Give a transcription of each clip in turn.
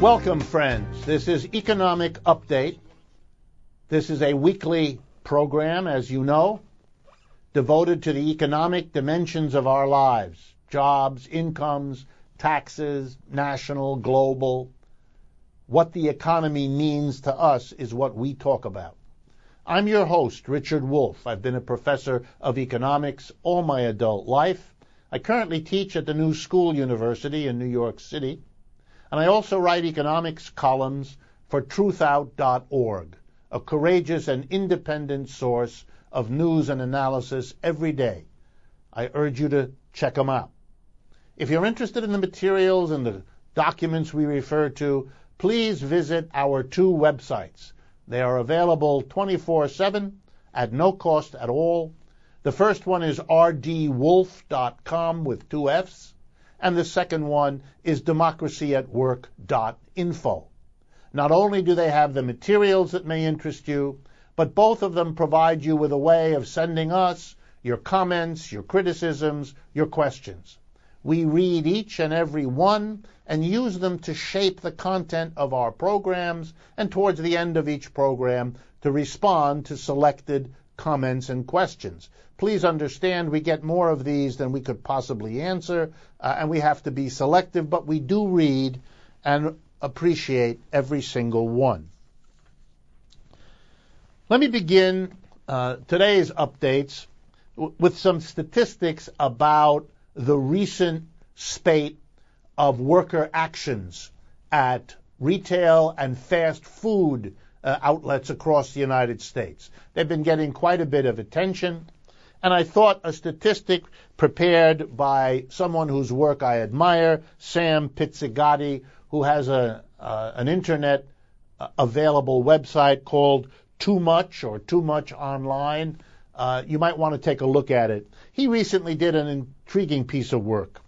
Welcome, friends. This is Economic Update. This is a weekly program, as you know, devoted to the economic dimensions of our lives: jobs, incomes, taxes, national, global. What the economy means to us is what we talk about. I'm your host, Richard Wolff. I've been a professor of economics all my adult life. I currently teach at the New School University in New York City. And I also write economics columns for truthout.org, a courageous and independent source of news and analysis every day. I urge you to check them out. If you're interested in the materials and the documents we refer to, please visit our two websites. They are available 24/7 at no cost at all. The first one is rdwolf.com with two F's. And the second one is democracyatwork.info. Not only do they have the materials that may interest you, but both of them provide you with a way of sending us your comments, your criticisms, your questions. We read each and every one and use them to shape the content of our programs, and towards the end of each program to respond to selected comments and questions. Please understand we get more of these than we could possibly answer, and we have to be selective, but we do read and appreciate every single one. Let me begin today's updates with some statistics about the recent spate of worker actions at retail and fast food outlets across the United States. They've been getting quite a bit of attention. And I thought a statistic prepared by someone whose work I admire, Sam Pizzigatti, who has an internet available website called Too Much or Too Much Online. You might want to take a look at it. He recently did an intriguing piece of work.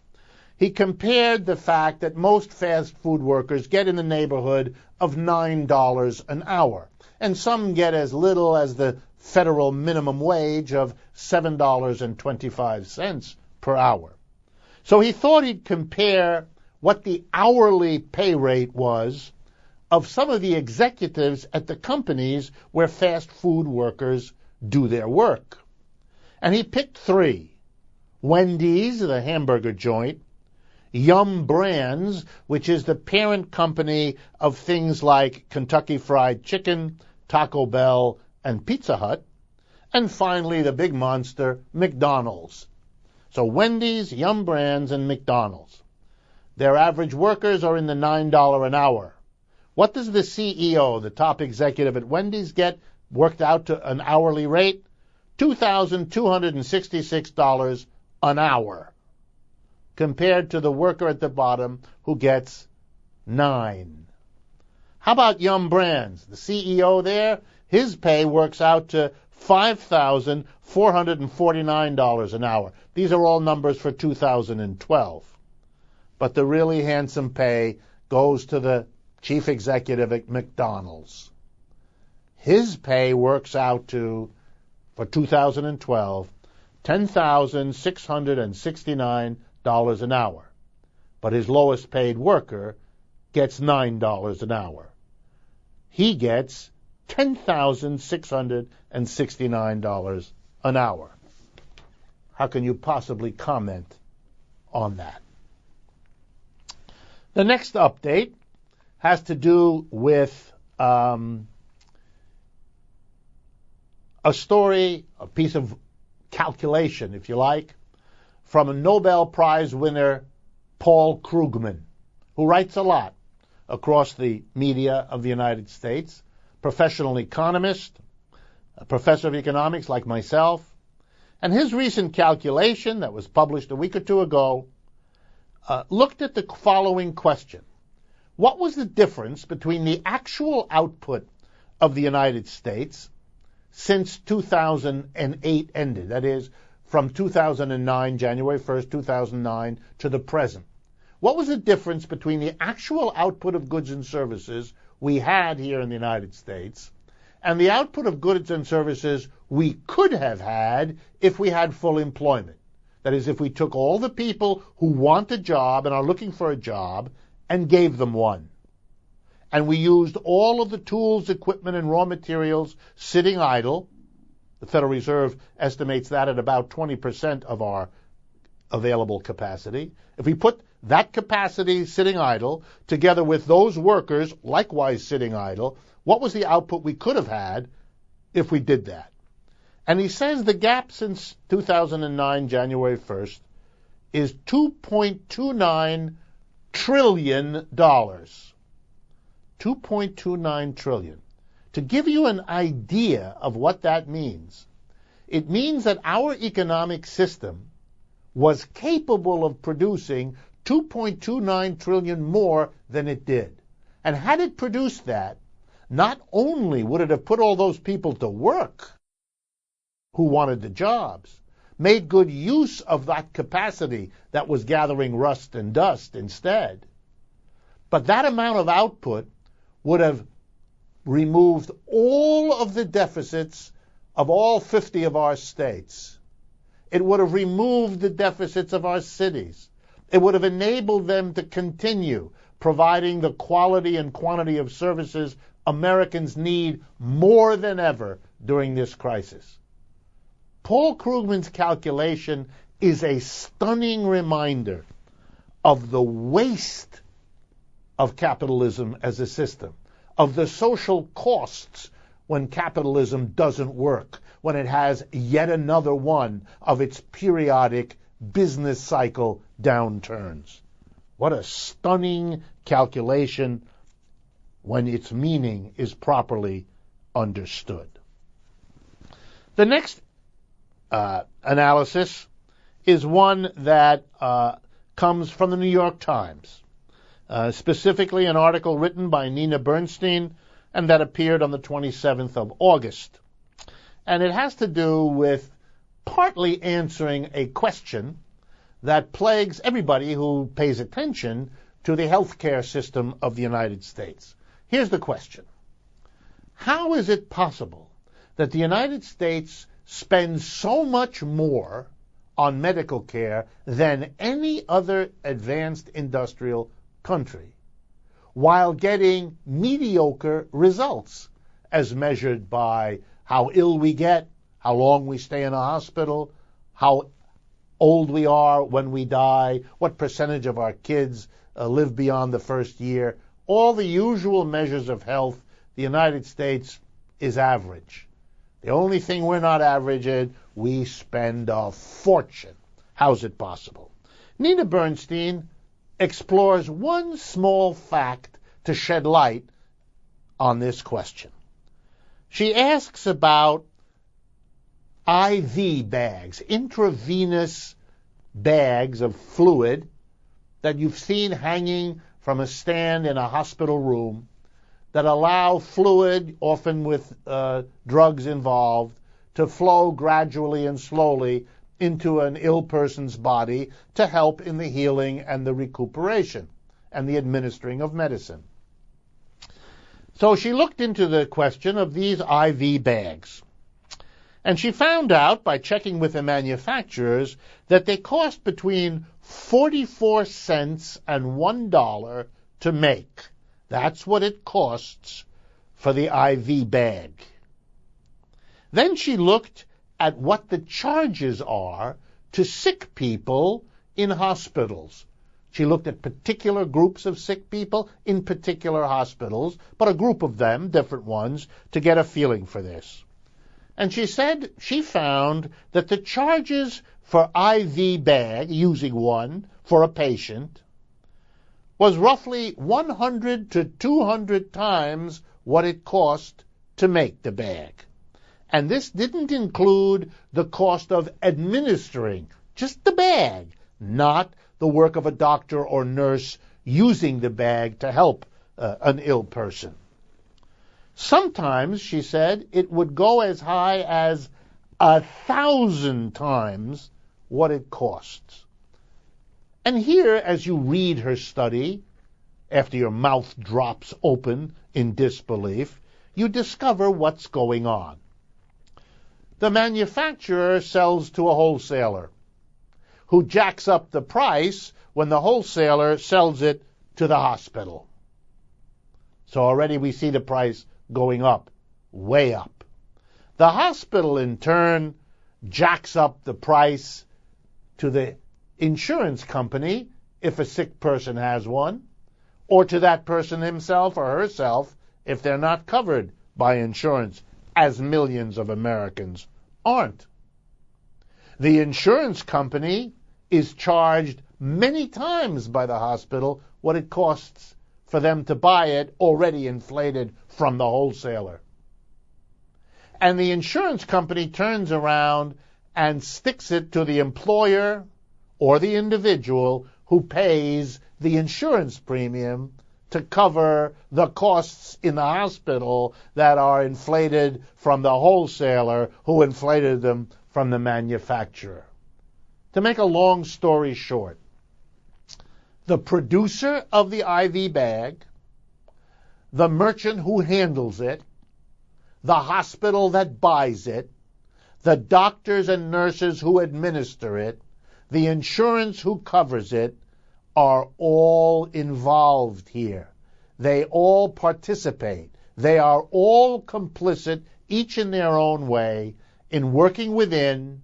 He compared the fact that most fast food workers get in the neighborhood of $9 an hour, and some get as little as the federal minimum wage of $7.25 per hour. So he thought he'd compare what the hourly pay rate was of some of the executives at the companies where fast food workers do their work. And he picked three: Wendy's, the hamburger joint; Yum Brands, which is the parent company of things like Kentucky Fried Chicken, Taco Bell, and Pizza Hut; and finally the big monster, McDonald's. So Wendy's, Yum Brands, and McDonald's. Their average workers are in the $9 an hour. What does the CEO, the top executive at Wendy's, get worked out to an hourly rate? $2,266 an hour, compared to the worker at the bottom who gets $9. How about Yum Brands? The CEO there, his pay works out to $5,449 an hour. These are all numbers for 2012. But the really handsome pay goes to the chief executive at McDonald's. His pay works out to, for 2012, $10,669 an hour. But his lowest paid worker gets $9 an hour. He gets $10,669 an hour. How can you possibly comment on that? The next update has to do with a story, a piece of calculation, if you like, from a Nobel Prize winner, Paul Krugman, who writes a lot across the media of the United States, professional economist, a professor of economics like myself. And his recent calculation that was published a week or two ago looked at the following question: what was the difference between the actual output of the United States since 2008 ended, that is, from 2009, January 1st, 2009, to the present? What was the difference between the actual output of goods and services we had here in the United States and the output of goods and services we could have had if we had full employment? That is, if we took all the people who want a job and are looking for a job and gave them one. and we used all of the tools, equipment, and raw materials sitting idle. The Federal Reserve estimates that at about 20% of our available capacity. If we put that capacity sitting idle together with those workers likewise sitting idle, what was the output we could have had if we did that? And he says the gap since 2009, January 1st, is $2.29 trillion. $2.29 trillion. To give you an idea of what that means, it means that our economic system was capable of producing 2.29 trillion more than it did. And had it produced that, not only would it have put all those people to work who wanted the jobs, made good use of that capacity that was gathering rust and dust instead, but that amount of output would have removed all of the deficits of all 50 of our states. It would have removed the deficits of our cities. It would have enabled them to continue providing the quality and quantity of services Americans need more than ever during this crisis. Paul Krugman's calculation is a stunning reminder of the waste of capitalism as a system, of the social costs when capitalism doesn't work, when it has yet another one of its periodic business cycle downturns. What a stunning calculation when its meaning is properly understood. The next analysis is one that comes from the New York Times, specifically an article written by Nina Bernstein, and that appeared on the 27th of August. And it has to do with partly answering a question that plagues everybody who pays attention to the healthcare system of the United States. Here's the question. How is it possible that the United States spends so much more on medical care than any other advanced industrial country, while getting mediocre results as measured by how ill we get, how long we stay in a hospital, how old we are when we die, what percentage of our kids live beyond the first year, all the usual measures of health? The United States is average. The only thing we're not average in, we spend a fortune. How's it possible? Nina Bernstein explores one small fact to shed light on this question. She asks about IV bags, intravenous bags of fluid that you've seen hanging from a stand in a hospital room that allow fluid, often with drugs involved, to flow gradually and slowly into an ill person's body to help in the healing and the recuperation and the administering of medicine. So she looked into the question of these IV bags. And she found out, by checking with the manufacturers, that they cost between 44 cents and $1 to make. That's what it costs for the IV bag. Then she looked at what the charges are to sick people in hospitals. She looked at particular groups of sick people in particular hospitals, but a group of them, different ones, to get a feeling for this. And she said she found that the charges for IV bag, using one for a patient, was roughly 100 to 200 times what it cost to make the bag. And this didn't include the cost of administering just the bag, not the work of a doctor or nurse using the bag to help an ill person. Sometimes, she said, it would go as high as 1,000 times what it costs. And here, as you read her study, after your mouth drops open in disbelief, you discover what's going on. The manufacturer sells to a wholesaler, who jacks up the price when the wholesaler sells it to the hospital. So already we see the price going up, way up. The hospital, in turn, jacks up the price to the insurance company if a sick person has one, or to that person himself or herself if they're not covered by insurance, as millions of Americans aren't. The insurance company is charged many times by the hospital what it costs for them to buy it, already inflated from the wholesaler. And the insurance company turns around and sticks it to the employer or the individual who pays the insurance premium to cover the costs in the hospital that are inflated from the wholesaler who inflated them from the manufacturer. To make a long story short, the producer of the IV bag, the merchant who handles it, the hospital that buys it, the doctors and nurses who administer it, the insurance who covers it, are all involved here. They all participate. They are all complicit, each in their own way, in working within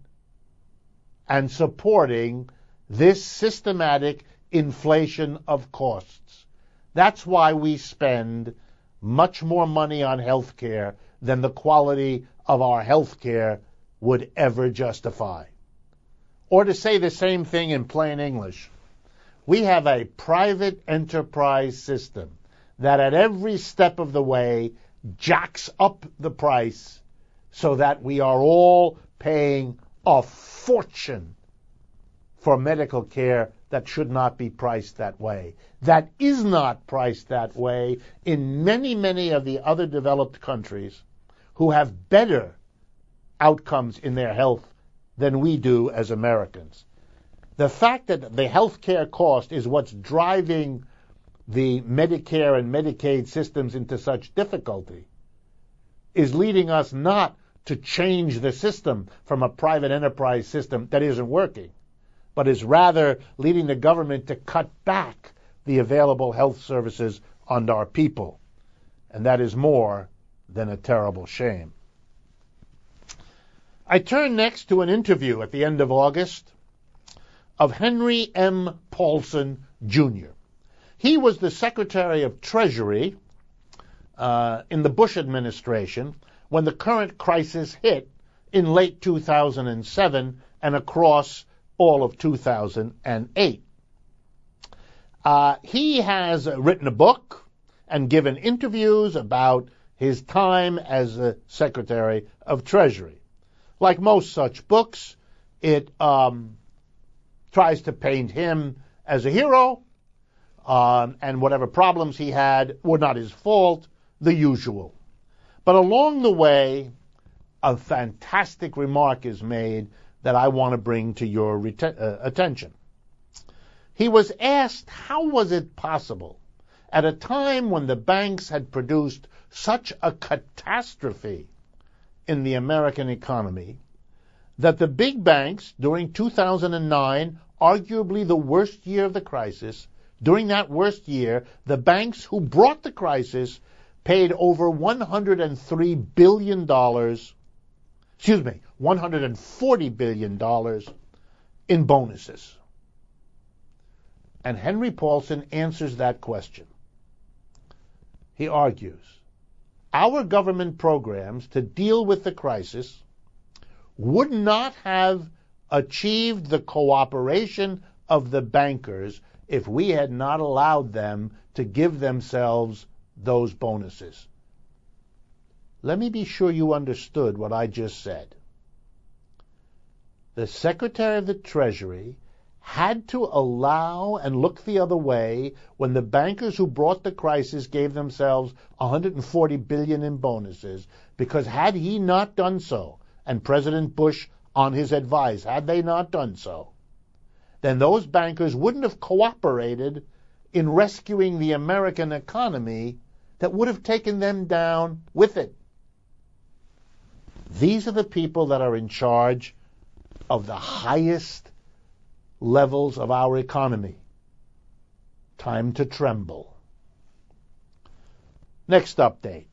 and supporting this systematic inflation of costs. That's why we spend much more money on health care than the quality of our health care would ever justify. Or to say the same thing in plain English, we have a private enterprise system that at every step of the way jacks up the price so that we are all paying a fortune for medical care that should not be priced that way. That is not priced that way in many, many of the other developed countries who have better outcomes in their health than we do as Americans. The fact that the health care cost is what's driving the Medicare and Medicaid systems into such difficulty is leading us not to change the system from a private enterprise system that isn't working, but is rather leading the government to cut back the available health services on our people. And that is more than a terrible shame. I turn next to an interview at the end of August of Henry M. Paulson, Jr. He was the Secretary of Treasury in the Bush administration when the current crisis hit in late 2007 and across all of 2008. He has written a book and given interviews about his time as the Secretary of Treasury. Like most such books, it tries to paint him as a hero, and whatever problems he had were not his fault, the usual. But along the way, a fantastic remark is made that I want to bring to your attention. He was asked how was it possible, at a time when the banks had produced such a catastrophe in the American economy, that the big banks during 2009, arguably the worst year of the crisis, during that worst year, the banks who brought the crisis paid over $140 billion in bonuses. And Henry Paulson answers that question. He argues, our government programs to deal with the crisis would not have achieved the cooperation of the bankers if we had not allowed them to give themselves those bonuses. Let me be sure you understood what I just said. The Secretary of the Treasury had to allow and look the other way when the bankers who brought the crisis gave themselves $140 billion in bonuses, because had he not done so, and President Bush on his advice, had they not done so, then those bankers wouldn't have cooperated in rescuing the American economy that would have taken them down with it. These are the people that are in charge of the highest levels of our economy. Time to tremble. Next update.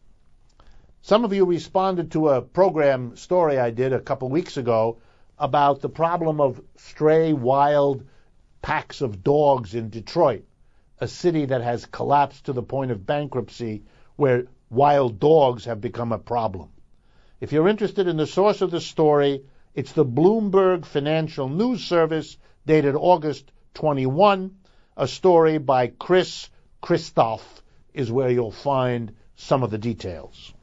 Some of you responded to a program story I did a couple weeks ago about the problem of stray, wild packs of dogs in Detroit, a city that has collapsed to the point of bankruptcy, where wild dogs have become a problem. If you're interested in the source of the story, it's the Bloomberg Financial News Service, dated August 21. A story by Chris Christoph is where you'll find some of the details.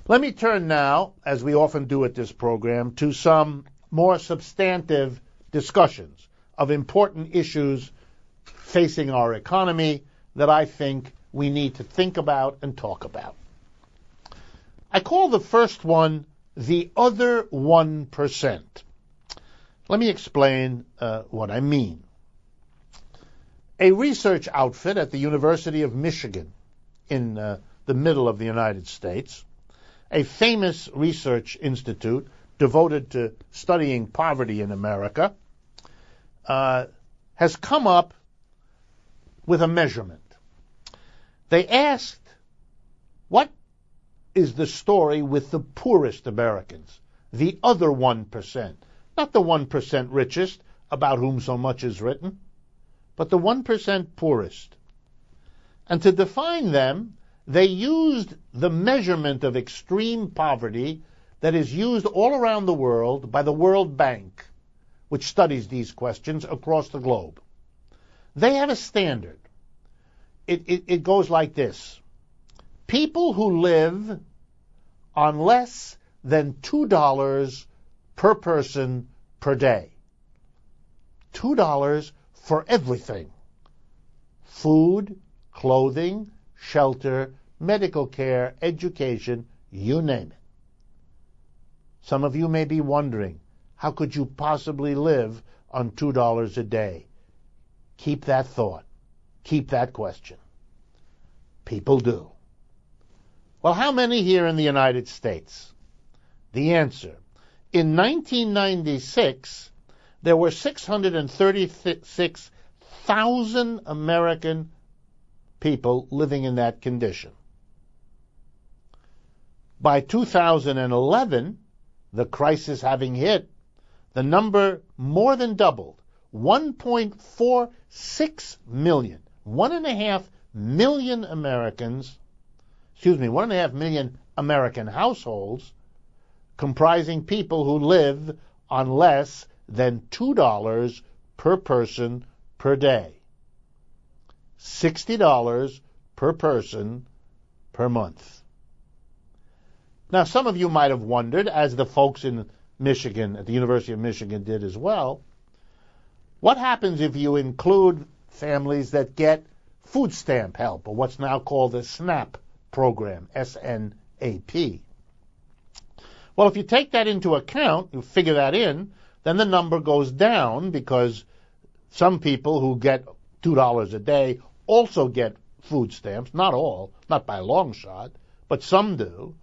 Let me turn now, as we often do at this program, to some more substantive discussions of important issues facing our economy that I think we need to think about and talk about. I call the first one the other 1%. Let me explain what I mean. A research outfit at the University of Michigan in the middle of the United States, a famous research institute devoted to studying poverty in America, has come up with a measurement. They asked, what is the story with the poorest Americans, the other 1%, not the 1% richest, about whom so much is written, but the 1% poorest. And to define them, they used the measurement of extreme poverty that is used all around the world by the World Bank, which studies these questions across the globe. They have a standard. It goes like this. People who live on less than $2 per person per day. $2 for everything. Food, clothing, shelter, medical care, education, you name it. Some of you may be wondering, how could you possibly live on $2 a day? Keep that thought. Keep that question. People do. Well, how many here in the United States? The answer. In 1996, there were 636,000 American people living in that condition. By 2011, the crisis having hit, the number more than doubled. 1.46 million, 1.5 million Americans, 1.5 million American households comprising people who live on less than $2 per person per day. $60 per person per month. Now, some of you might have wondered, as the folks in Michigan, at the University of Michigan did as well, what happens if you include families that get food stamp help, or what's now called the SNAP program, S-N-A-P? Well, if you take that into account, you figure that in, then the number goes down, because some people who get $2 a day also get food stamps. Not all, not by a long shot, but some do.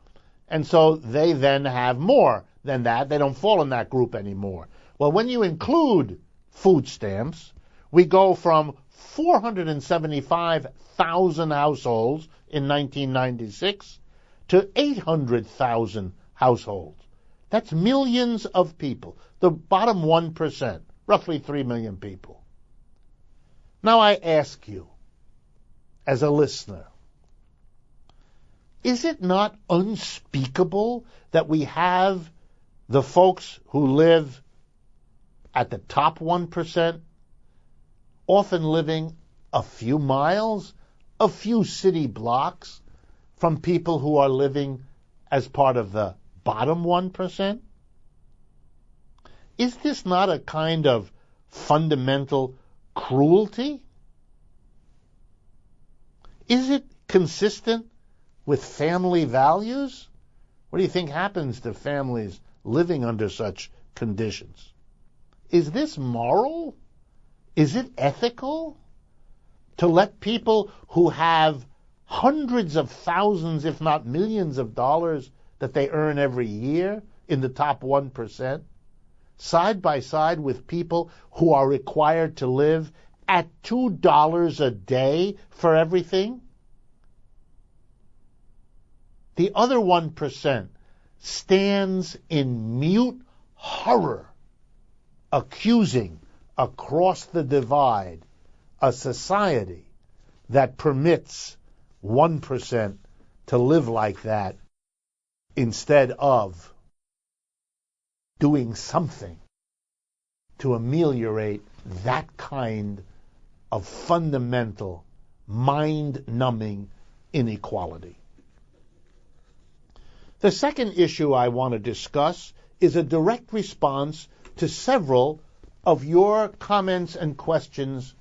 And so they then have more than that. They don't fall in that group anymore. Well, when you include food stamps, we go from 475,000 households in 1996 to 800,000 households. That's millions of people. The bottom 1%, roughly 3 million people. Now I ask you, as a listener, is it not unspeakable that we have the folks who live at the top 1%, often living a few miles, a few city blocks from people who are living as part of the bottom 1%? Is this not a kind of fundamental cruelty? Is it consistent with family values? What do you think happens to families living under such conditions? Is this moral? Is it ethical to let people who have hundreds of thousands, if not millions of dollars that they earn every year in the top 1%, side by side with people who are required to live at $2 a day for everything? The other 1% stands in mute horror, accusing across the divide a society that permits 1% to live like that instead of doing something to ameliorate that kind of fundamental, mind-numbing inequality. The second issue I want to discuss is a direct response to several of your comments and questions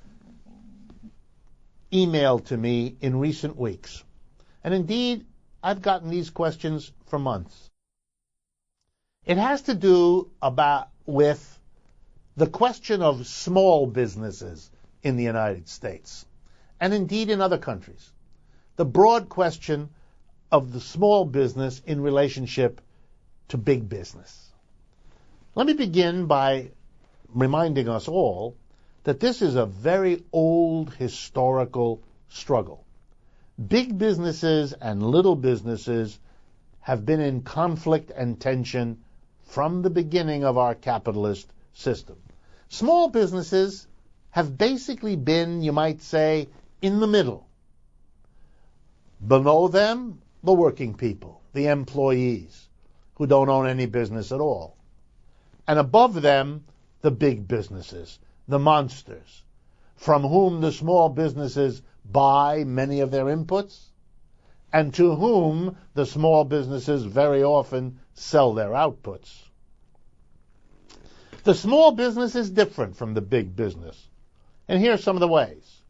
emailed to me in recent weeks. And indeed, I've gotten these questions for months. It has to do with the question of small businesses in the United States, and indeed in other countries. The broad question of the small business in relationship to big business. Let me begin by reminding us all that this is a very old historical struggle. Big businesses and little businesses have been in conflict and tension from the beginning of our capitalist system. Small businesses have basically been, you might say, in the middle. Below them, the working people, the employees, who don't own any business at all. And above them, the big businesses, the monsters, from whom the small businesses buy many of their inputs, and to whom the small businesses very often sell their outputs. The small business is different from the big business. And here are some of the ways.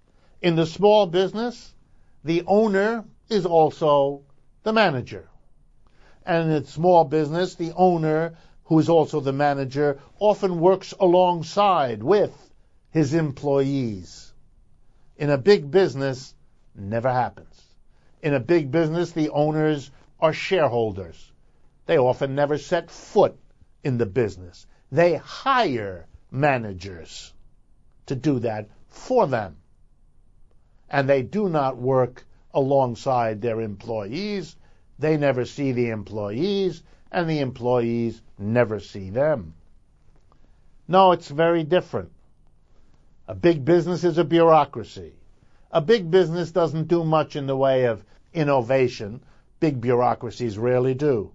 In the small business, the owner is also the manager. And in small business, the owner, who is also the manager, often works alongside with his employees. In a big business, never happens. In a big business, the owners are shareholders. They often never set foot in the business. They hire managers to do that for them. And they do not work alongside their employees. They never see the employees, and the employees never see them. No, it's very different. A big business is a bureaucracy. A big business doesn't do much in the way of innovation. Big bureaucracies rarely do.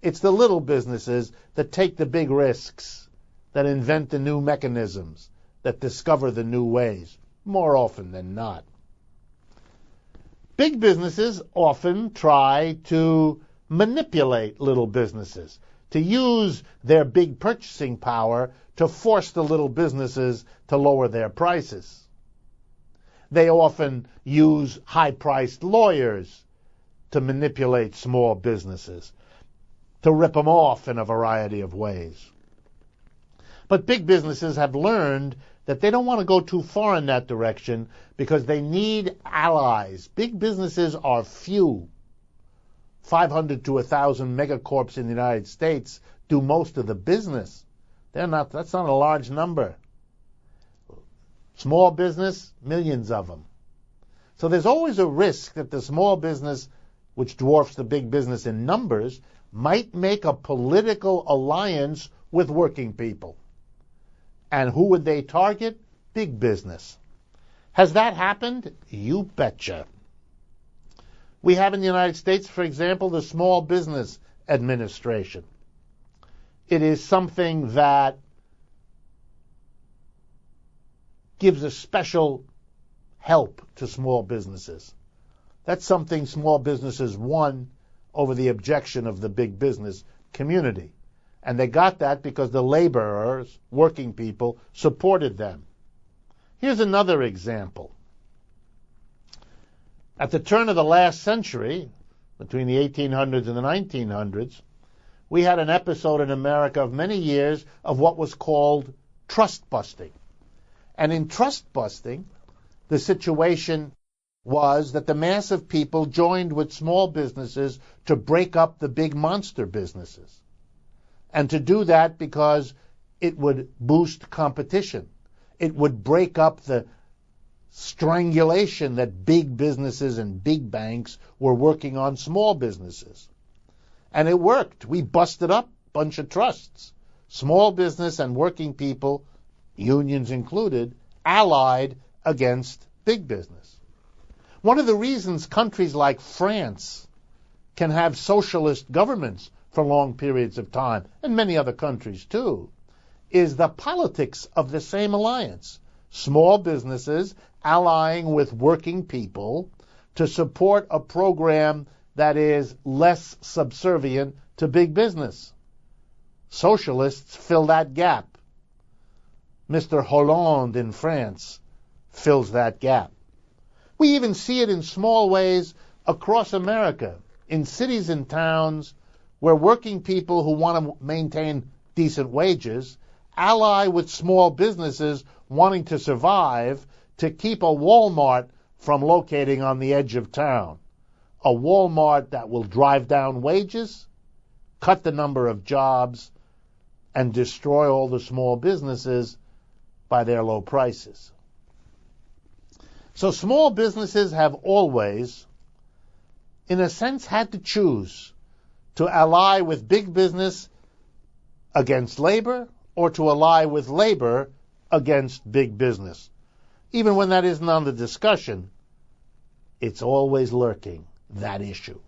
It's the little businesses that take the big risks, that invent the new mechanisms, that discover the new ways, more often than not. Big businesses often try to manipulate little businesses, to use their big purchasing power to force the little businesses to lower their prices. They often use high-priced lawyers to manipulate small businesses, to rip them off in a variety of ways. But big businesses have learned that they don't want to go too far in that direction because they need allies. Big businesses are few. 500 to 1,000 megacorps in the United States do most of the business. That's not a large number. Small business, millions of them. So there's always a risk that the small business, which dwarfs the big business in numbers, might make a political alliance with working people. And who would they target? Big business. Has that happened? You betcha. We have in the United States, for example, the Small Business Administration. It is something that gives a special help to small businesses. That's something small businesses won over the objection of the big business community. And they got that because the laborers, working people, supported them. Here's another example. At the turn of the last century, between the 1800s and the 1900s, we had an episode in America of many years of what was called trust busting. And in trust busting, the situation was that the mass of people joined with small businesses to break up the big monster businesses. And to do that because it would boost competition. It would break up the strangulation that big businesses and big banks were working on small businesses. And it worked. We busted up a bunch of trusts. Small business and working people, unions included, allied against big business. One of the reasons countries like France can have socialist governments for long periods of time, and many other countries too, is the politics of the same alliance. Small businesses allying with working people to support a program that is less subservient to big business. Socialists fill that gap. Mr. Hollande in France fills that gap. We even see it in small ways across America, in cities and towns where working people who want to maintain decent wages ally with small businesses wanting to survive to keep a Walmart from locating on the edge of town. A Walmart that will drive down wages, cut the number of jobs, and destroy all the small businesses by their low prices. So small businesses have always, in a sense, had to choose to ally with big business against labor or to ally with labor against big business. Even when that isn't on the discussion, it's always lurking, that issue.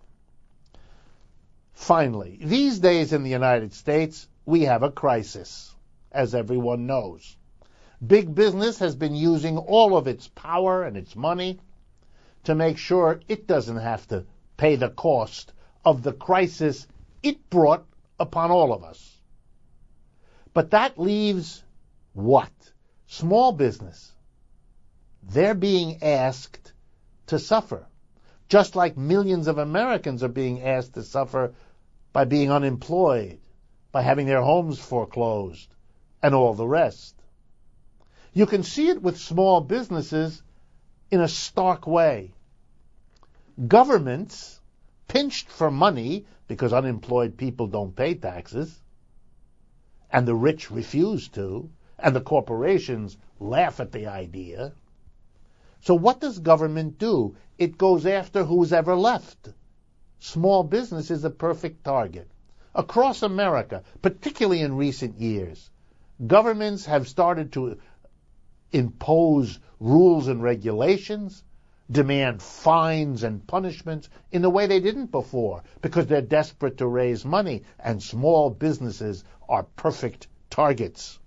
Finally, these days in the United States, we have a crisis, as everyone knows. Big business has been using all of its power and its money to make sure it doesn't have to pay the cost of the crisis it brought upon all of us. But that leaves what? Small business. They're being asked to suffer, just like millions of Americans are being asked to suffer by being unemployed, by having their homes foreclosed, and all the rest. You can see it with small businesses in a stark way. Governments, pinched for money because unemployed people don't pay taxes, and the rich refuse to, and the corporations laugh at the idea. So what does government do? It goes after who's ever left. Small business is a perfect target. Across America, particularly in recent years, governments have started to impose rules and regulations, demand fines and punishments in a way they didn't before, because they're desperate to raise money, and small businesses are perfect targets.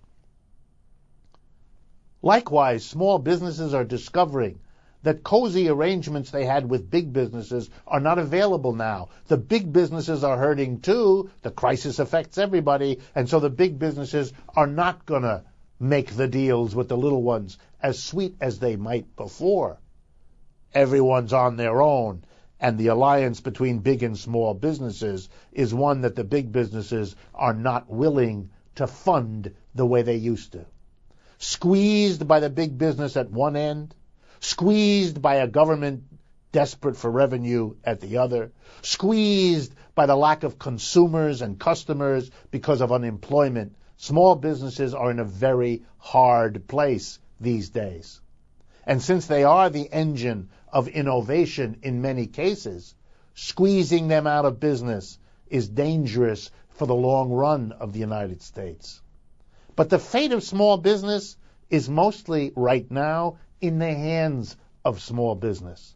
Likewise, small businesses are discovering that cozy arrangements they had with big businesses are not available now. The big businesses are hurting too. The crisis affects everybody, and so the big businesses are not going to make the deals with the little ones as sweet as they might before. Everyone's on their own, and the alliance between big and small businesses is one that the big businesses are not willing to fund the way they used to. Squeezed by the big business at one end, squeezed by a government desperate for revenue at the other, squeezed by the lack of consumers and customers because of unemployment, small businesses are in a very hard place these days. And since they are the engine of innovation in many cases, squeezing them out of business is dangerous for the long run of the United States. But the fate of small business is mostly, right now, in the hands of small business.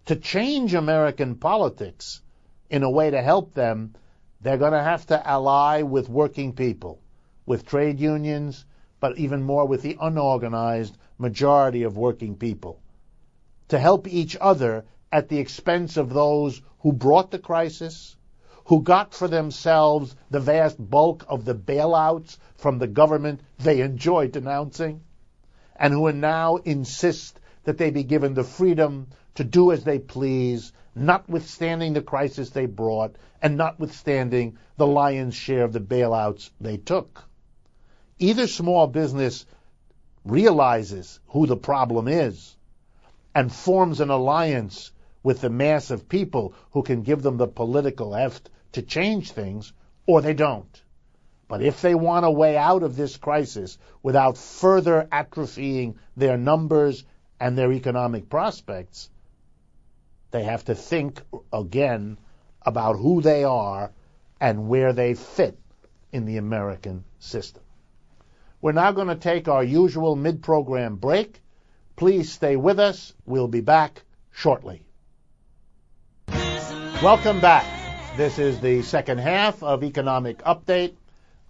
To change American politics in a way to help them, they're going to have to ally with working people, with trade unions, but even more with the unorganized majority of working people, to help each other at the expense of those who brought the crisis, who got for themselves the vast bulk of the bailouts from the government they enjoy denouncing, and who now insist that they be given the freedom to do as they please, notwithstanding the crisis they brought, and notwithstanding the lion's share of the bailouts they took. Either small business realizes who the problem is and forms an alliance with the mass of people who can give them the political heft to change things, or they don't. But if they want a way out of this crisis without further atrophying their numbers and their economic prospects, they have to think again about who they are and where they fit in the American system. We're now going to take our usual mid-program break. Please stay with us. We'll be back shortly. Welcome back. This is the second half of Economic Update.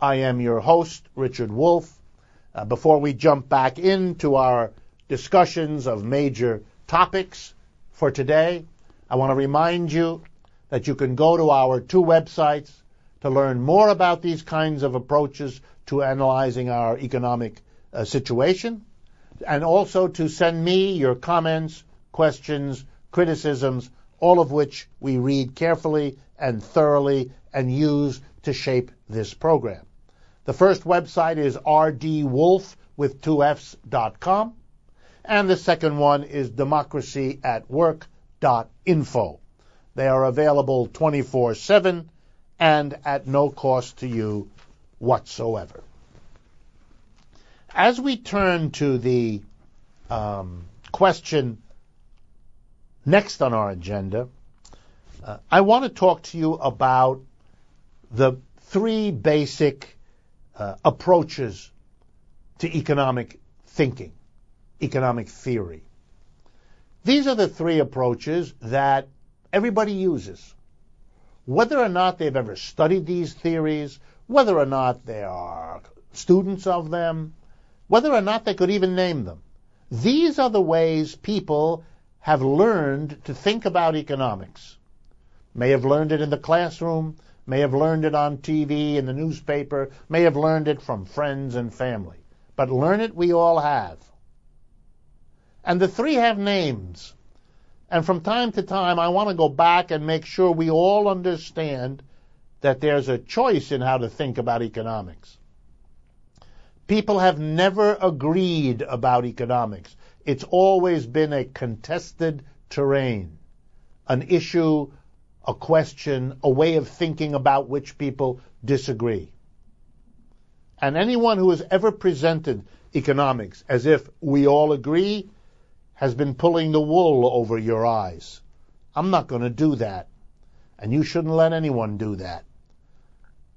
I am your host, Richard Wolff. Before we jump back into our discussions of major topics for today, I want to remind you that you can go to our two websites to learn more about these kinds of approaches to analyzing our economic situation, and also to send me your comments, questions, criticisms, all of which we read carefully and thoroughly and use to shape this program. The first website is rdwolff.com, and the second one is democracyatwork.info. They are available 24/7 and at no cost to you whatsoever. As we turn to the question next on our agenda, I want to talk to you about the three basic approaches to economic thinking, economic theory. These are the three approaches that everybody uses. Whether or not they've ever studied these theories, whether or not they are students of them, whether or not they could even name them, these are the ways people have learned to think about economics. May have learned it in the classroom, may have learned it on TV, in the newspaper, may have learned it from friends and family. But learn it we all have. And the three have names. And from time to time, I want to go back and make sure we all understand that there's a choice in how to think about economics. People have never agreed about economics. It's always been a contested terrain, an issue, a question, a way of thinking about which people disagree. And anyone who has ever presented economics as if we all agree has been pulling the wool over your eyes. I'm not going to do that. And you shouldn't let anyone do that.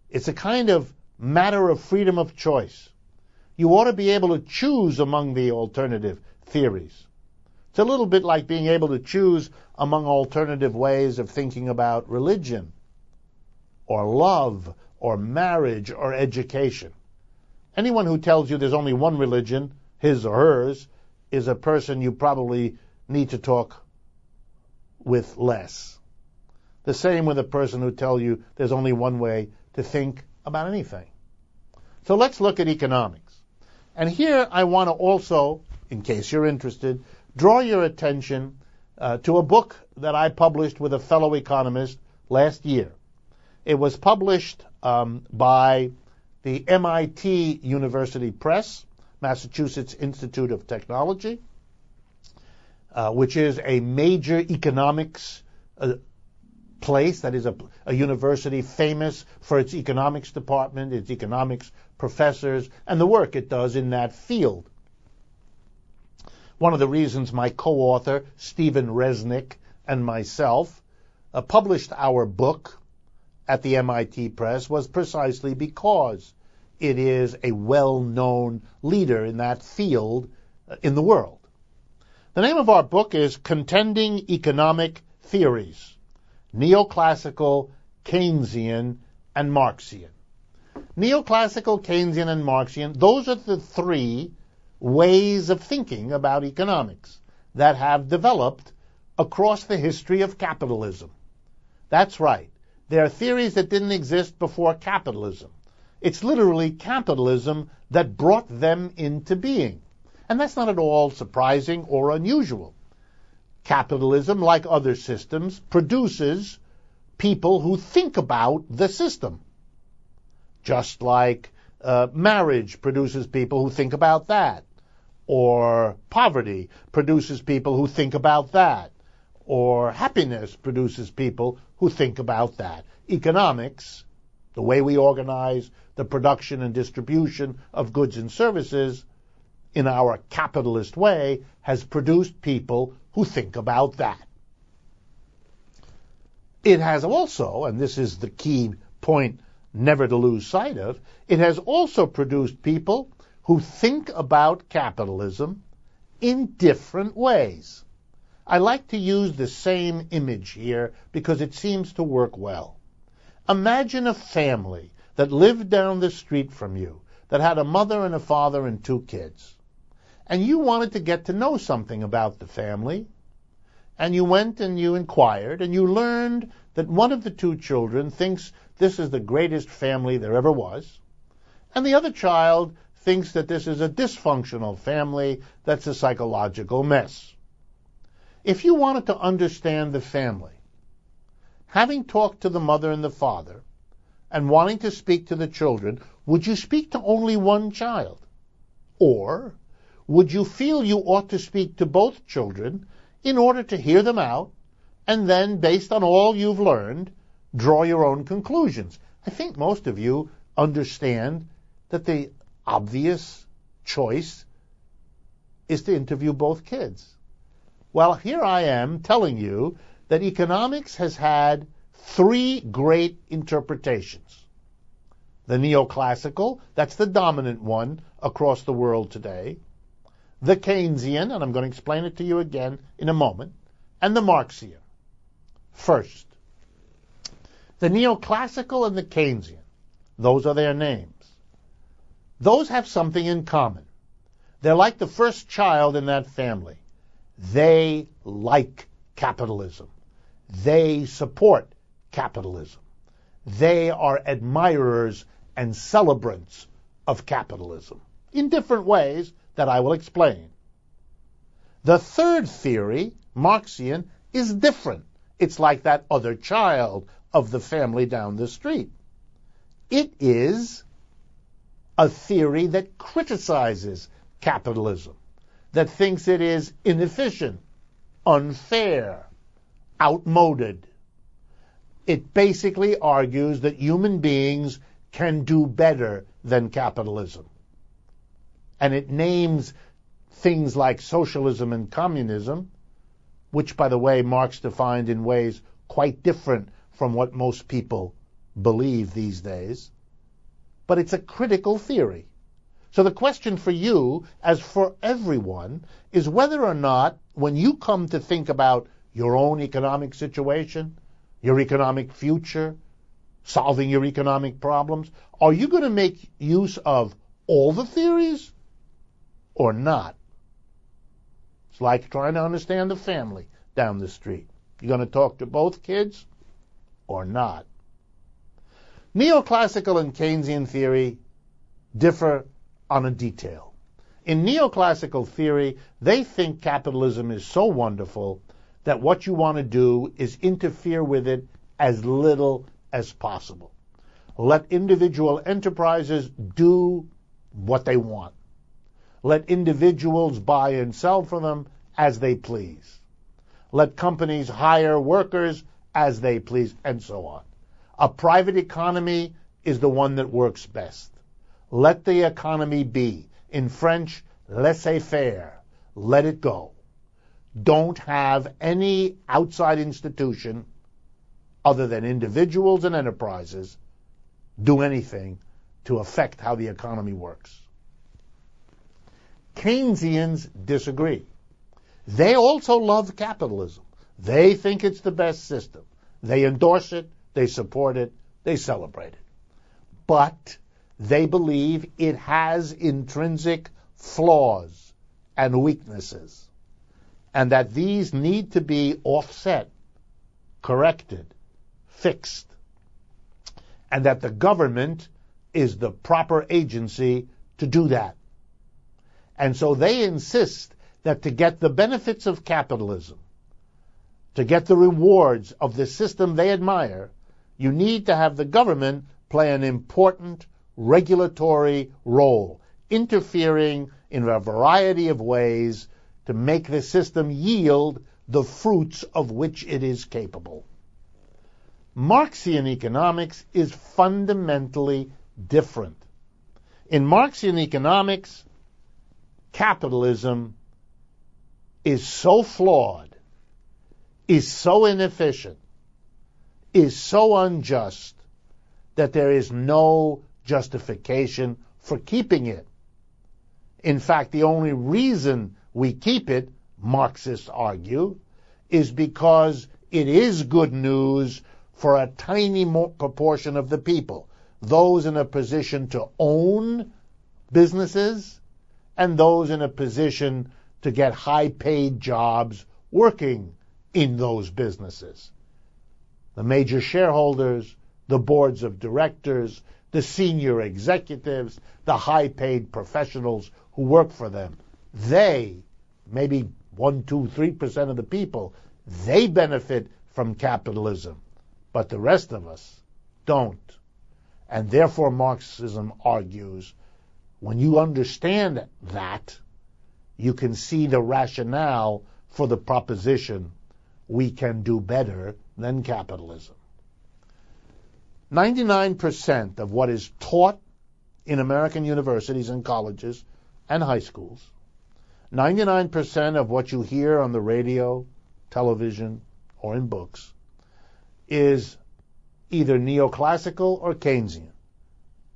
It's a kind of matter of freedom of choice. You ought to be able to choose among the alternative theories. It's a little bit like being able to choose among alternative ways of thinking about religion, or love, or marriage, or education. Anyone who tells you there's only one religion, his or hers, is a person you probably need to talk with less. The same with a person who tells you there's only one way to think about anything. So let's look at economics. And here I want to also, in case you're interested, draw your attention to a book that I published with a fellow economist last year. It was published by the MIT University Press, Massachusetts Institute of Technology, which is a major economics place, that is a university famous for its economics department, its economics professors, and the work it does in that field. One of the reasons my co-author, Stephen Resnick, and myself published our book at the MIT Press was precisely because it is a well-known leader in that field in the world. The name of our book is Contending Economic Theories, Neoclassical, Keynesian, and Marxian. Neoclassical, Keynesian, and Marxian, those are the three ways of thinking about economics that have developed across the history of capitalism. That's right. They are theories that didn't exist before capitalism. It's literally capitalism that brought them into being. And that's not at all surprising or unusual. Capitalism, like other systems, produces people who think about the system. Just like marriage produces people who think about that. Or poverty produces people who think about that. Or happiness produces people who think about that. Economics, the way we organize the production and distribution of goods and services in our capitalist way, has produced people who think about that. It has also, and this is the key point never to lose sight of, it has also produced people who think about capitalism in different ways. I like to use the same image here because it seems to work well. Imagine a family that lived down the street from you, that had a mother and a father and 2 kids. And you wanted to get to know something about the family, and you went and you inquired, and you learned that one of the 2 children thinks this is the greatest family there ever was, and the other child thinks that this is a dysfunctional family that's a psychological mess. If you wanted to understand the family, having talked to the mother and the father, and wanting to speak to the children, would you speak to only one child? Or would you feel you ought to speak to both children in order to hear them out, and then, based on all you've learned, draw your own conclusions? I think most of you understand that the obvious choice is to interview both kids. Well, here I am telling you that economics has had 3 great interpretations. The Neoclassical, that's the dominant one across the world today. The Keynesian, and I'm going to explain it to you again in a moment, and the Marxian. First, the Neoclassical and the Keynesian, those are their names. Those have something in common. They're like the first child in that family. They like capitalism. They support capitalism. They are admirers and celebrants of capitalism in different ways that I will explain. The third theory, Marxian, is different. It's like that other child of the family down the street. It is a theory that criticizes capitalism, that thinks it is inefficient, unfair, outmoded. It basically argues that human beings can do better than capitalism. And it names things like socialism and communism, which, by the way, Marx defined in ways quite different from what most people believe these days. But it's a critical theory. So the question for you, as for everyone, is whether or not, when you come to think about your own economic situation, your economic future, solving your economic problems, are you going to make use of all the theories or not? It's like trying to understand the family down the street. You're going to talk to both kids or not? Neoclassical and Keynesian theory differ on a detail. In neoclassical theory, they think capitalism is so wonderful that what you want to do is interfere with it as little as possible. Let individual enterprises do what they want. Let individuals buy and sell for them as they please. Let companies hire workers as they please, and so on. A private economy is the one that works best. Let the economy be. In French, laissez-faire. Let it go. Don't have any outside institution other than individuals and enterprises do anything to affect how the economy works. Keynesians disagree. They also love capitalism. They think it's the best system. They endorse it, they support it, they celebrate it. But they believe it has intrinsic flaws and weaknesses, and that these need to be offset, corrected, fixed, and that the government is the proper agency to do that. And so they insist that to get the benefits of capitalism, to get the rewards of the system they admire, you need to have the government play an important regulatory role, interfering in a variety of ways to make the system yield the fruits of which it is capable. Marxian economics is fundamentally different. In Marxian economics, capitalism is so flawed, is so inefficient, is so unjust, that there is no justification for keeping it. In fact, the only reason we keep it, Marxists argue, is because it is good news for a tiny proportion of the people, those in a position to own businesses and those in a position to get high-paid jobs working in those businesses. The major shareholders, the boards of directors, the senior executives, the high-paid professionals who work for them, they, maybe 1, 2, 3% of the people, they benefit from capitalism, but the rest of us don't. And therefore Marxism argues, when you understand that, you can see the rationale for the proposition we can do better than capitalism. 99% of what is taught in American universities and colleges and high schools, 99% of what you hear on the radio, television, or in books, is either neoclassical or Keynesian.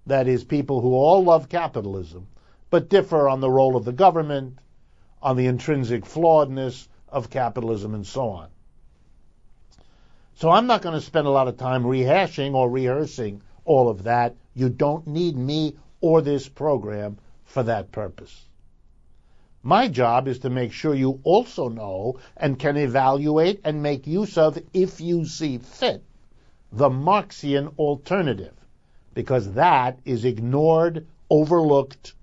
That is, people who all love capitalism, but differ on the role of the government, on the intrinsic flawedness of capitalism, and so on. So I'm not going to spend a lot of time rehashing or rehearsing all of that. You don't need me or this program for that purpose. My job is to make sure you also know and can evaluate and make use of, if you see fit, the Marxian alternative, because that is ignored, overlooked,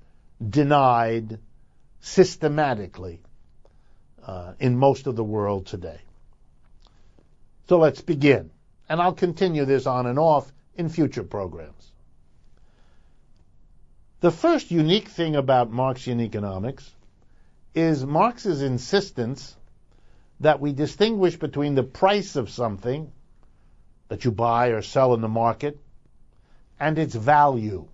denied systematically in most of the world today. So let's begin, and I'll continue this on and off in future programs. The first unique thing about Marxian economics is Marx's insistence that we distinguish between the price of something that you buy or sell in the market and its value.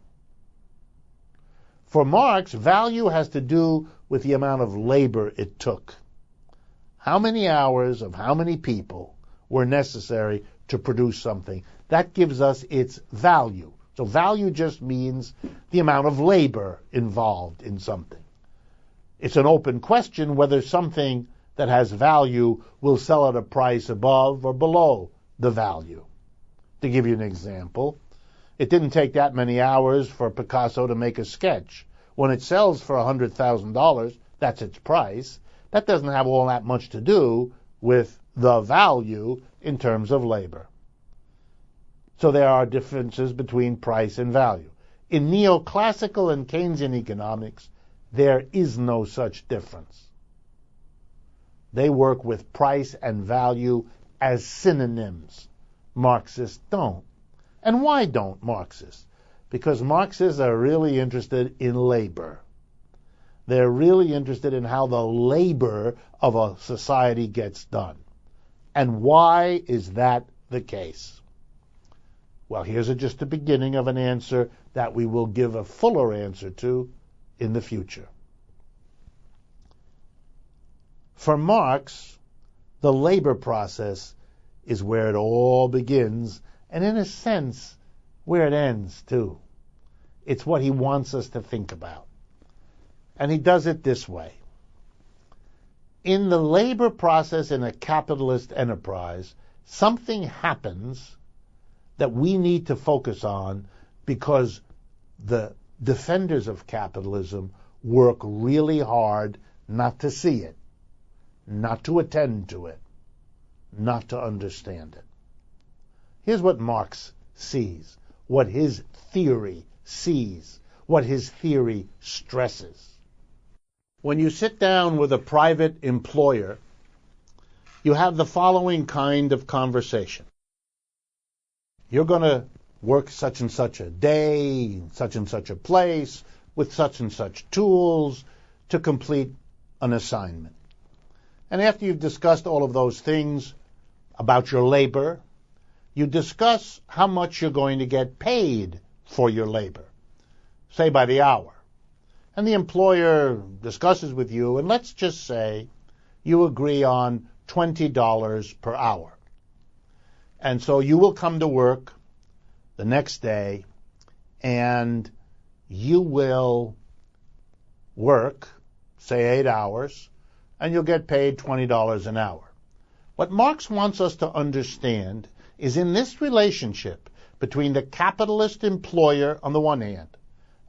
For Marx, value has to do with the amount of labor it took. How many hours of how many people were necessary to produce something? That gives us its value. So value just means the amount of labor involved in something. It's an open question whether something that has value will sell at a price above or below the value. To give you an example, it didn't take that many hours for Picasso to make a sketch. When it sells for $100,000, that's its price. That doesn't have all that much to do with the value in terms of labor. So there are differences between price and value. In neoclassical and Keynesian economics, there is no such difference. They work with price and value as synonyms. Marxists don't. And why don't Marxists? Because Marxists are really interested in labor. They're really interested in how the labor of a society gets done. And why is that the case? Well, here's just the beginning of an answer that we will give a fuller answer to in the future. For Marx, the labor process is where it all begins, and in a sense, where it ends, too. It's what he wants us to think about. And he does it this way. In the labor process in a capitalist enterprise, something happens that we need to focus on because the defenders of capitalism work really hard not to see it, not to attend to it, not to understand it. Here's what Marx sees, what his theory sees, what his theory stresses. When you sit down with a private employer, you have the following kind of conversation. You're going to work such and such a day, such and such a place, with such and such tools to complete an assignment. And after you've discussed all of those things about your labor, you discuss how much you're going to get paid for your labor, say by the hour. And the employer discusses with you, and let's just say you agree on $20 per hour. And so you will come to work the next day, and you will work, say 8 hours, and you'll get paid $20 an hour. What Marx wants us to understand is in this relationship between the capitalist employer on the one hand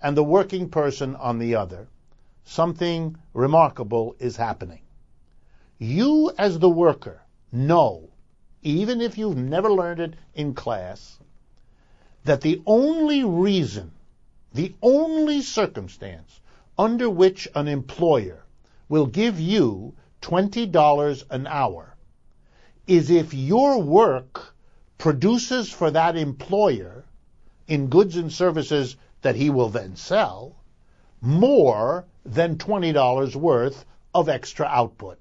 and the working person on the other, something remarkable is happening. You as the worker know, even if you've never learned it in class, that the only reason, the only circumstance under which an employer will give you $20 an hour is if your work produces for that employer, in goods and services that he will then sell, more than $20 worth of extra output.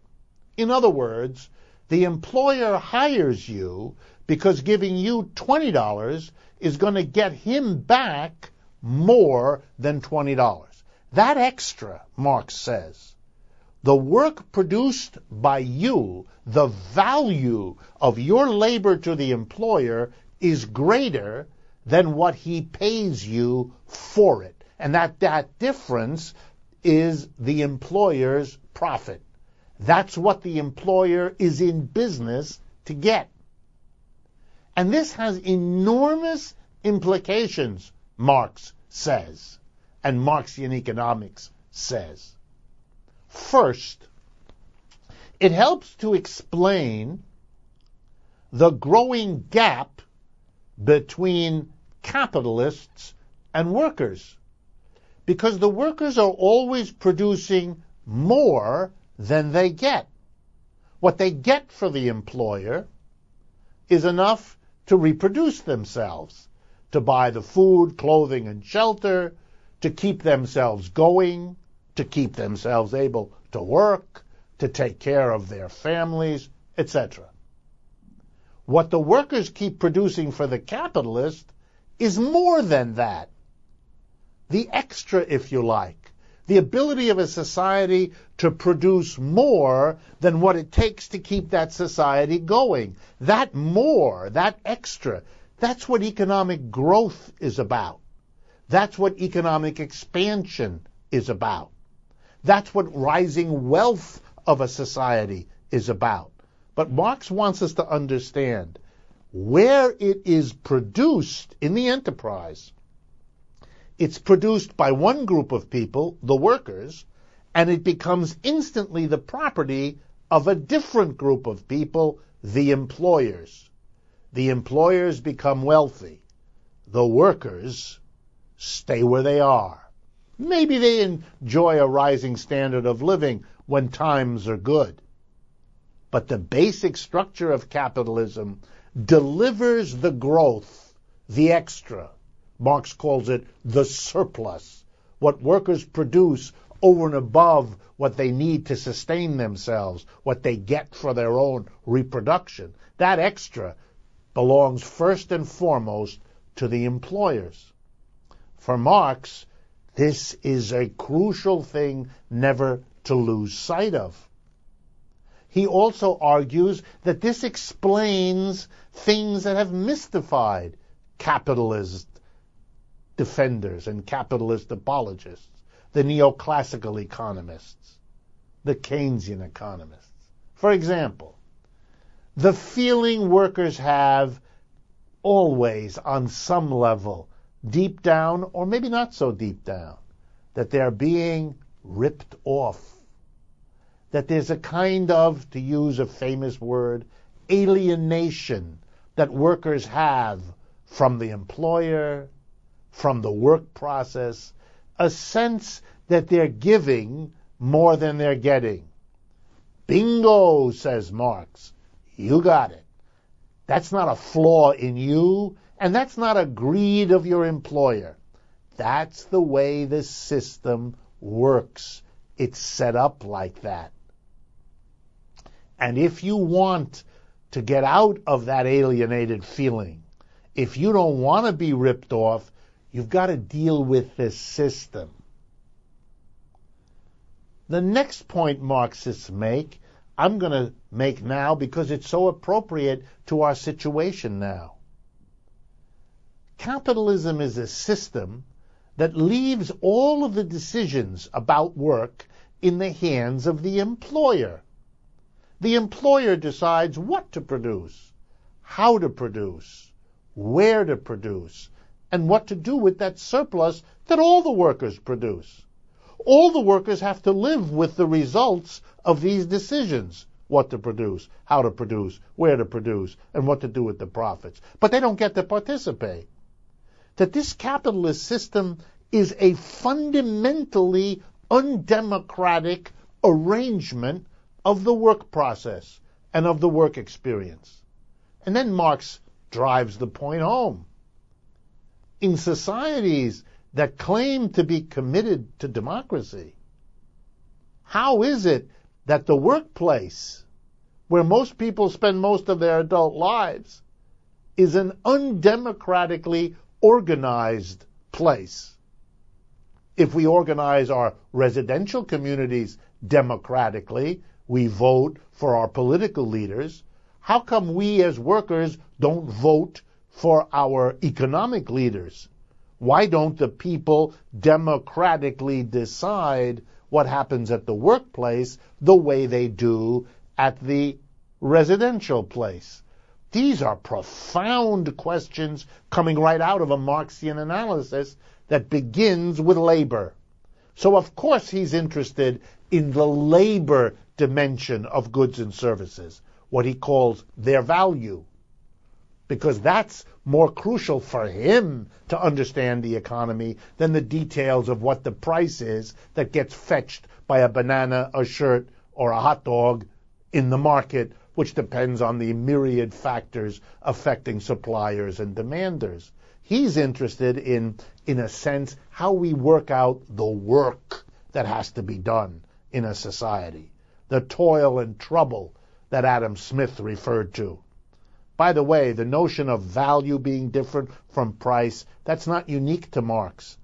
In other words, the employer hires you because giving you $20 is going to get him back more than $20. That extra, Marx says, the work produced by you, the value of your labor to the employer is greater than what he pays you for it. And that difference is the employer's profit. That's what the employer is in business to get. And this has enormous implications, Marx says, and Marxian economics says. First, it helps to explain the growing gap between capitalists and workers, because the workers are always producing more than they get. What they get for the employer is enough to reproduce themselves, to buy the food, clothing, and shelter, to keep themselves going, to keep themselves able to work, to take care of their families, etc. What the workers keep producing for the capitalist is more than that. The extra, if you like, the ability of a society to produce more than what it takes to keep that society going. That more, that extra, that's what economic growth is about. That's what economic expansion is about. That's what rising wealth of a society is about. But Marx wants us to understand where it is produced in the enterprise. It's produced by one group of people, the workers, and it becomes instantly the property of a different group of people, the employers. The employers become wealthy. The workers stay where they are. Maybe they enjoy a rising standard of living when times are good. But the basic structure of capitalism delivers the growth, the extra. Marx calls it the surplus, what workers produce over and above what they need to sustain themselves, what they get for their own reproduction. That extra belongs first and foremost to the employers. For Marx, this is a crucial thing never to lose sight of. He also argues that this explains things that have mystified capitalist defenders and capitalist apologists, the neoclassical economists, the Keynesian economists. For example, the feeling workers have always on some level, deep down, or maybe not so deep down, that they're being ripped off, that there's a kind of, to use a famous word, alienation that workers have from the employer, from the work process, a sense that they're giving more than they're getting. Bingo, says Marx. You got it. That's not a flaw in you, and that's not a greed of your employer. That's the way the system works. It's set up like that. And if you want to get out of that alienated feeling, if you don't want to be ripped off, you've got to deal with this system. The next point Marxists make, I'm going to make now because it's so appropriate to our situation now. Capitalism is a system that leaves all of the decisions about work in the hands of the employer. The employer decides what to produce, how to produce, where to produce, and what to do with that surplus that all the workers produce. All the workers have to live with the results of these decisions: what to produce, how to produce, where to produce, and what to do with the profits. But they don't get to participate. That this capitalist system is a fundamentally undemocratic arrangement of the work process and of the work experience. And then Marx drives the point home. In societies that claim to be committed to democracy, how is it that the workplace, where most people spend most of their adult lives, is an undemocratically organized place? If we organize our residential communities democratically, we vote for our political leaders, how come we as workers don't vote for our economic leaders? Why don't the people democratically decide what happens at the workplace the way they do at the residential place? These are profound questions coming right out of a Marxian analysis that begins with labor. So of course he's interested in the labor dimension of goods and services, what he calls their value, because that's more crucial for him to understand the economy than the details of what the price is that gets fetched by a banana, a shirt, or a hot dog in the market, which depends on the myriad factors affecting suppliers and demanders. He's interested in a sense, how we work out the work that has to be done in a society, the toil and trouble that Adam Smith referred to. By the way, the notion of value being different from price, that's not unique to Marx.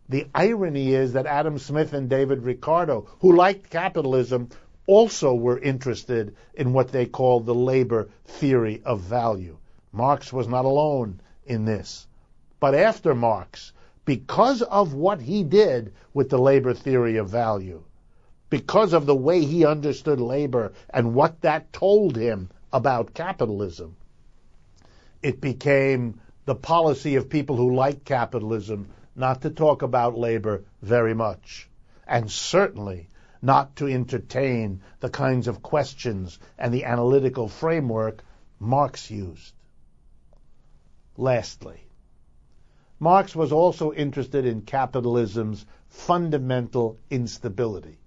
The irony is that Adam Smith and David Ricardo, who liked capitalism, also were interested in what they called the labor theory of value. Marx was not alone in this. But after Marx, because of what he did with the labor theory of value, because of the way he understood labor and what that told him about capitalism, it became the policy of people who like capitalism not to talk about labor very much, and certainly not to entertain the kinds of questions and the analytical framework Marx used. Lastly, Marx was also interested in capitalism's fundamental instability.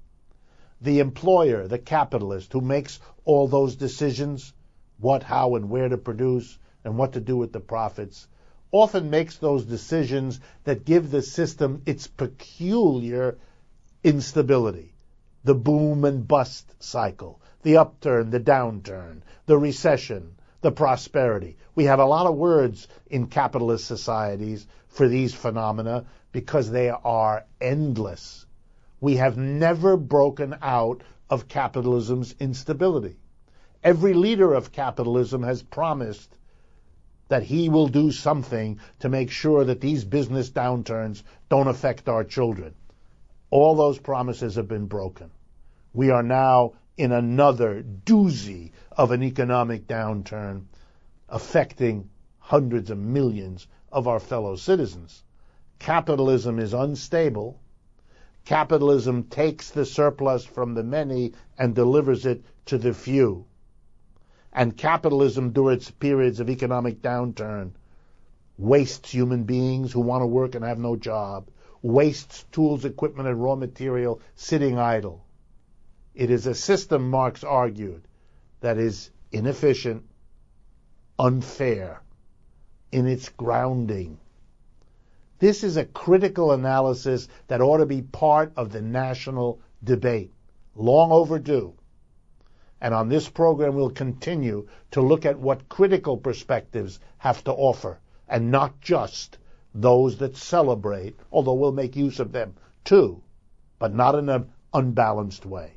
The employer, the capitalist, who makes all those decisions, what, how, and where to produce, and what to do with the profits, often makes those decisions that give the system its peculiar instability. The boom and bust cycle, the upturn, the downturn, the recession, the prosperity. We have a lot of words in capitalist societies for these phenomena because they are endless. We have never broken out of capitalism's instability. Every leader of capitalism has promised that he will do something to make sure that these business downturns don't affect our children. All those promises have been broken. We are now in another doozy of an economic downturn affecting hundreds of millions of our fellow citizens. Capitalism is unstable. Capitalism takes the surplus from the many and delivers it to the few. And capitalism, during its periods of economic downturn, wastes human beings who want to work and have no job, wastes tools, equipment, and raw material sitting idle. It is a system, Marx argued, that is inefficient, unfair in its grounding. This is a critical analysis that ought to be part of the national debate, long overdue. And on this program, we'll continue to look at what critical perspectives have to offer, and not just those that celebrate, although we'll make use of them too, but not in an unbalanced way.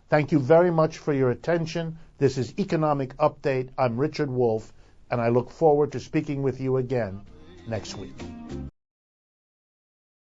Thank you very much for your attention. This is Economic Update. I'm Richard Wolff, and I look forward to speaking with you again next week.